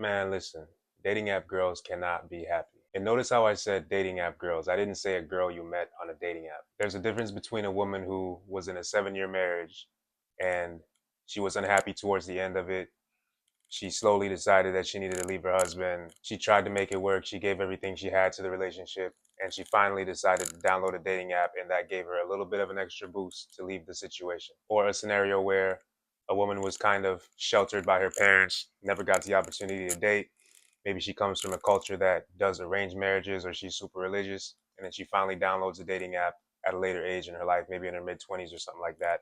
Man, listen, dating app girls cannot be happy. And notice how I said dating app girls. I didn't say a girl you met on a dating app. There's a difference between a woman who was in a 7 year marriage and she was unhappy towards the end of it. She slowly decided that she needed to leave her husband. She tried to make it work. She gave everything she had to the relationship. And she finally decided to download a dating app, and that gave her a little bit of an extra boost to leave the situation. Or a scenario where a woman was kind of sheltered by her parents, never got the opportunity to date. Maybe she comes from a culture that does arranged marriages, or she's super religious. And then she finally downloads a dating app at a later age in her life, maybe in her mid 20s or something like that,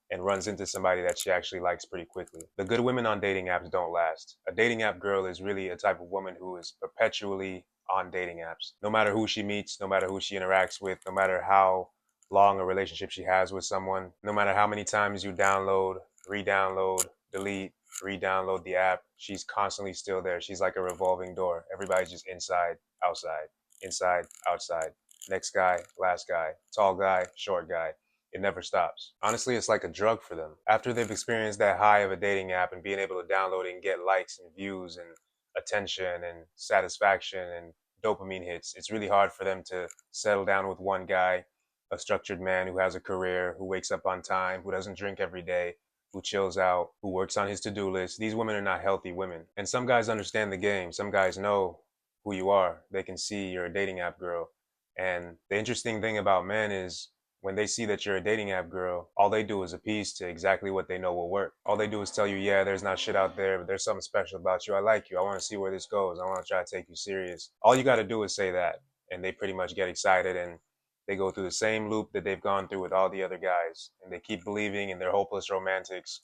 and runs into somebody that she actually likes pretty quickly. The good women on dating apps don't last. A dating app girl is really a type of woman who is perpetually on dating apps. No matter who she meets, no matter who she interacts with, no matter how long a relationship she has with someone, no matter how many times you download, re-download, delete, re-download the app, she's constantly still there. She's like a revolving door. Everybody's just inside, outside, inside, outside. Next guy, last guy, tall guy, short guy. It never stops. Honestly, it's like a drug for them. After they've experienced that high of a dating app and being able to download it and get likes and views and attention and satisfaction and dopamine hits, it's really hard for them to settle down with one guy, a structured man who has a career, who wakes up on time, who doesn't drink every day, who chills out, who works on his to-do list. These women are not healthy women. And some guys understand the game. Some guys know who you are. They can see you're a dating app girl. And the interesting thing about men is when they see that you're a dating app girl, all they do is appease to exactly what they know will work. All they do is tell you, yeah, there's not shit out there, but there's something special about you. I like you. I want to see where this goes. I want to try to take you serious. All you got to do is say that, and they pretty much get excited, and they go through the same loop that they've gone through with all the other guys, and they keep believing in their hopeless romantics.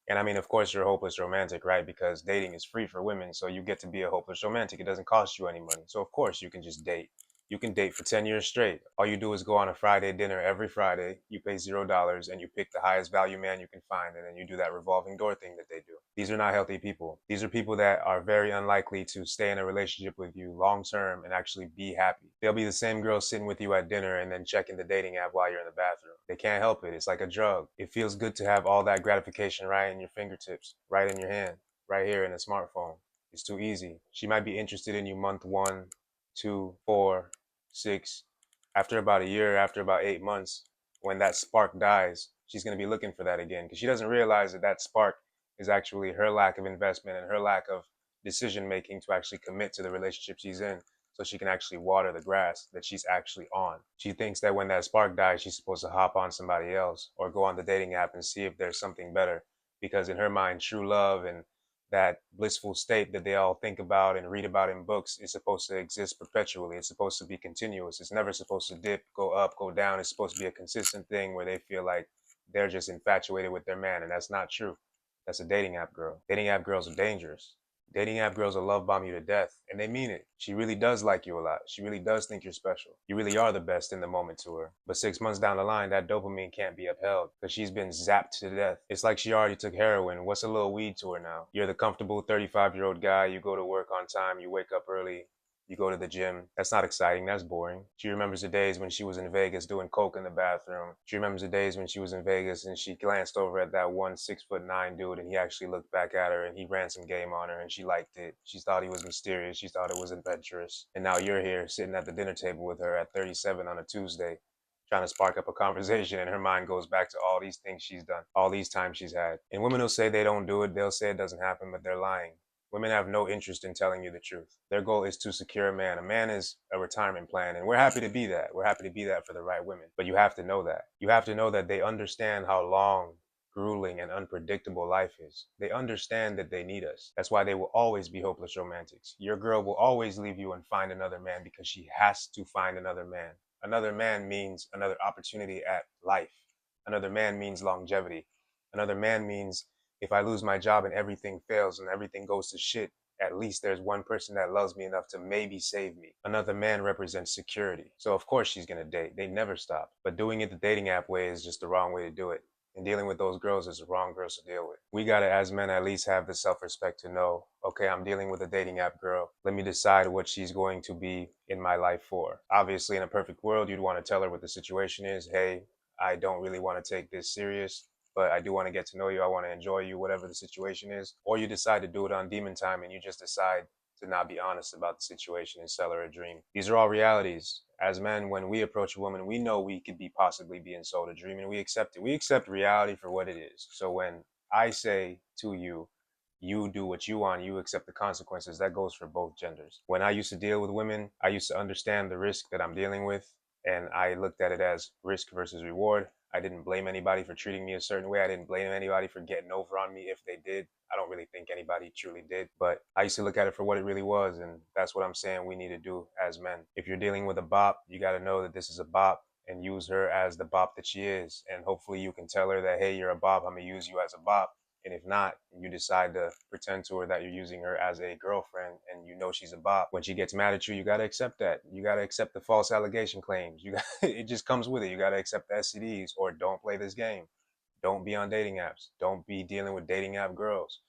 And I mean, of course, you're a hopeless romantic, right? Because dating is free for women, so you get to be a hopeless romantic. It doesn't cost you any money. So, of course, you can just date. You can date for 10 years straight. All you do is go on a Friday dinner every Friday. You pay $0 and you pick the highest value man you can find. And then you do that revolving door thing that they do. These are not healthy people. These are people that are very unlikely to stay in a relationship with you long term and actually be happy. They'll be the same girl sitting with you at dinner and then checking the dating app while you're in the bathroom. They can't help it. It's like a drug. It feels good to have all that gratification right in your fingertips, right in your hand, right here in a smartphone. It's too easy. She might be interested in you month 1, 2, 4, 6. After about a year, after about 8 months, when that spark dies, she's going to be looking for that again because she doesn't realize that that spark is actually her lack of investment and her lack of decision making to actually commit to the relationship she's in, so she can actually water the grass that she's actually on. She thinks that when that spark dies, she's supposed to hop on somebody else or go on the dating app and see if there's something better, because in her mind, true love and that blissful state that they all think about and read about in books is supposed to exist perpetually. It's supposed to be continuous. It's never supposed to dip, go up, go down. It's supposed to be a consistent thing where they feel like they're just infatuated with their man, and that's not true. That's a dating app girl. Dating app girls are dangerous. Dating app girls will love bomb you to death, and they mean it. She really does like you a lot. She really does think you're special. You really are the best in the moment to her. But 6 months down the line, that dopamine can't be upheld because she's been zapped to death. It's like she already took heroin. What's a little weed to her now? You're the comfortable 35-year-old guy. You go to work on time. You wake up early. You go to the gym. That's not exciting. That's boring. She remembers the days when she was in Vegas doing coke in the bathroom. She remembers the days when she was in Vegas and she glanced over at that one 6'9" dude, and he actually looked back at her and he ran some game on her and she liked it. She thought he was mysterious. She thought it was adventurous. And now you're here sitting at the dinner table with her at 37 on a Tuesday, trying to spark up a conversation, and her mind goes back to all these things she's done, all these times she's had. And women will say they don't do it. They'll say it doesn't happen, but they're lying. Women have no interest in telling you the truth. Their goal is to secure a man. A man is a retirement plan, and we're happy to be that. We're happy to be that for the right women. But you have to know that. You have to know that they understand how long, grueling, and unpredictable life is. They understand that they need us. That's why they will always be hopeless romantics. Your girl will always leave you and find another man because she has to find another man. Another man means another opportunity at life. Another man means longevity. Another man means if I lose my job and everything fails and everything goes to shit, at least there's one person that loves me enough to maybe save me. Another man represents security. So of course she's gonna date. They never stop. But doing it the dating app way is just the wrong way to do it. And dealing with those girls is the wrong girls to deal with. We gotta, as men, at least have the self-respect to know, okay, I'm dealing with a dating app girl. Let me decide what she's going to be in my life for. Obviously, in a perfect world, you'd want to tell her what the situation is. Hey, I don't really want to take this serious, but I do want to get to know you. I want to enjoy you, whatever the situation is. Or you decide to do it on demon time and you just decide to not be honest about the situation and sell her a dream. These are all realities. As men, when we approach a woman, we know we could be possibly being sold a dream and we accept it. We accept reality for what it is. So when I say to you, you do what you want, you accept the consequences. That goes for both genders. When I used to deal with women, I used to understand the risk that I'm dealing with, and I looked at it as risk versus reward. I didn't blame anybody for treating me a certain way. I didn't blame anybody for getting over on me if they did. I don't really think anybody truly did, but I used to look at it for what it really was, and that's what I'm saying we need to do as men. If you're dealing with a bop, you got to know that this is a bop and use her as the bop that she is. And hopefully you can tell her that, hey, you're a bop, I'm going to use you as a bop. And if not, you decide to pretend to her that you're using her as a girlfriend and you know she's a bop. When she gets mad at you, you got to accept that. You got to accept the false allegation claims. It just comes with it. You got to accept the STDs or don't play this game. Don't be on dating apps. Don't be dealing with dating app girls.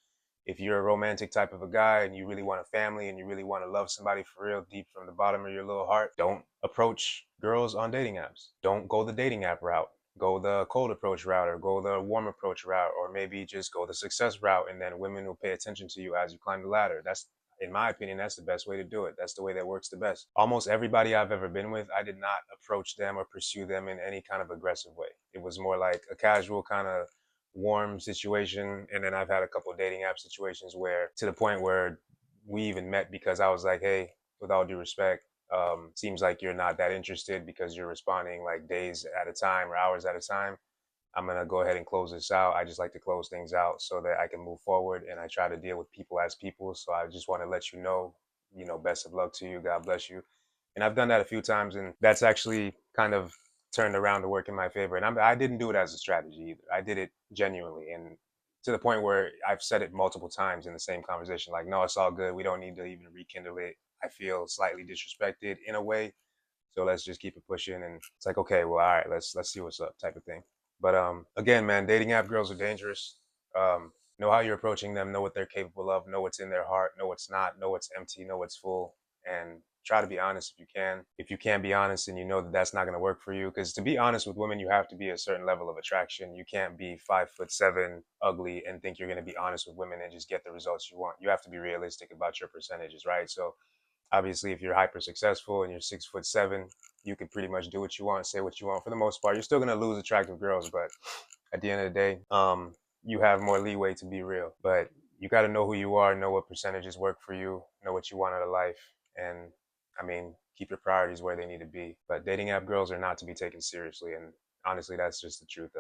If you're a romantic type of a guy and you really want a family and you really want to love somebody for real deep from the bottom of your little heart, don't approach girls on dating apps. Don't go the dating app route. Go the cold approach route or go the warm approach route, or maybe just go the success route, and then women will pay attention to you as you climb the ladder. That's, in my opinion, that's the best way to do it. That's the way that works the best. Almost everybody I've ever been with, I did not approach them or pursue them in any kind of aggressive way. It was more like a casual kind of warm situation. And then I've had a couple of dating app situations where, to the point where we even met because I was like, hey, with all due respect, seems like you're not that interested because you're responding like days at a time or hours at a time. I'm going to go ahead and close this out. I just like to close things out so that I can move forward, and I try to deal with people as people. So I just want to let you know, best of luck to you. God bless you. And I've done that a few times, and that's actually kind of turned around to work in my favor. And I didn't do it as a strategy either. I did it genuinely, and to the point where I've said it multiple times in the same conversation, like, no, it's all good. We don't need to even rekindle it. I feel slightly disrespected in a way, so let's just keep it pushing. And it's like, okay, well, all right, let's see what's up, type of thing. But again, man, dating app girls are dangerous. Know how you're approaching them, know what they're capable of, know what's in their heart, know what's not, know what's empty, know what's full, and try to be honest if you can. If you can't be honest and you know that that's not going to work for you, because to be honest with women, you have to be a certain level of attraction. You can't be 5'7", ugly, and think you're going to be honest with women and just get the results you want. You have to be realistic about your percentages, right? So obviously, if you're hyper successful and you're 6'7", you can pretty much do what you want, say what you want. For the most part, you're still gonna lose attractive girls, but at the end of the day, you have more leeway to be real. But you got to know who you are, know what percentages work for you, know what you want out of life, and I mean, keep your priorities where they need to be. But dating app girls are not to be taken seriously, and honestly, that's just the truth of it.